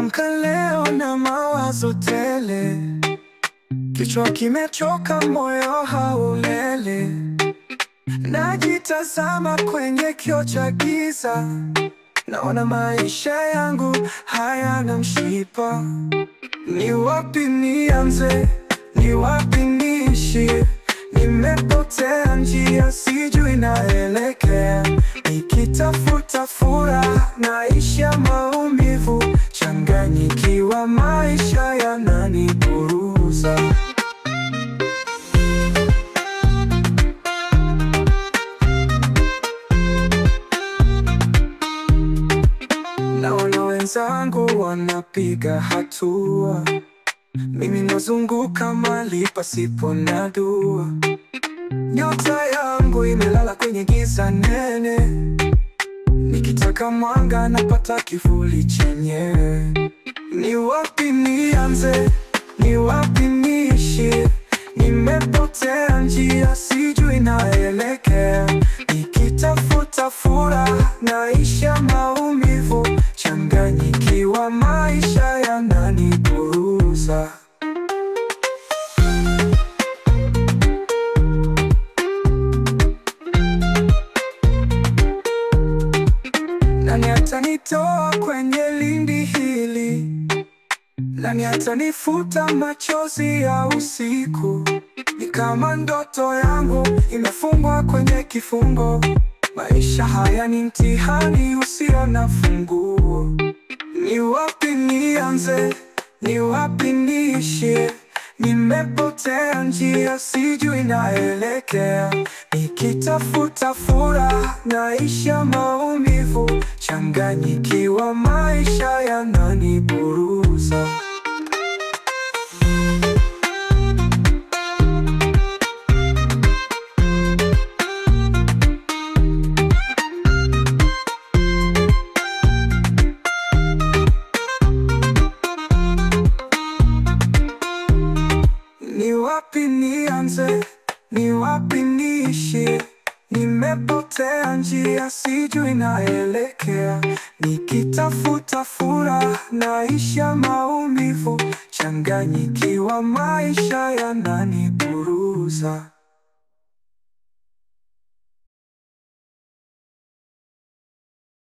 Nimeamka leo na mawazo tele, kichwa kimechoka, moyo haulele. Najitazama kwenye kioo cha giza, naona maisha yangu hayana mshipa. Ni wapi nianze? Ni wapi niishie? Nimepotea njia, sijui naelekea. Nikitafuta furaha, naisha maumivu. Changanyikiwa, maisha yananiburuza. Naona wenzangu wanapiga hatua, mimi nazunguka mahali pasipo na dua. Nyota yangu imelala kwenye giza nene, nikitaka mwanga napata kivuli chenyewe. Ni wapi nianze? Ni wapi niishie? Nimepotea njia, sijui naelekea. Nikitafuta furaha, naisha maumivu. Changanyikiwa, maisha yananiburuza. Nani atanitoa kwenye lindi hili? Nani atanifuta machozi ya usiku? Ni kama ndoto yangu imefungwa kwenye kifungo. Maisha haya ni mtihani usio na funguo. Ni wapi nianze? Ni wapi niishie? Nimepotea njia, sijui naelekea. Nikitafuta furaha, naisha maumivu. Changanyikiwa, maisha yananiburuza. Ni wapi nianze? Ni wapi niishie? Nimepotea njia, sijui naelekea. Nikitafuta furaha, naisha maumivu. Changanyikiwa, maisha yananiburuza.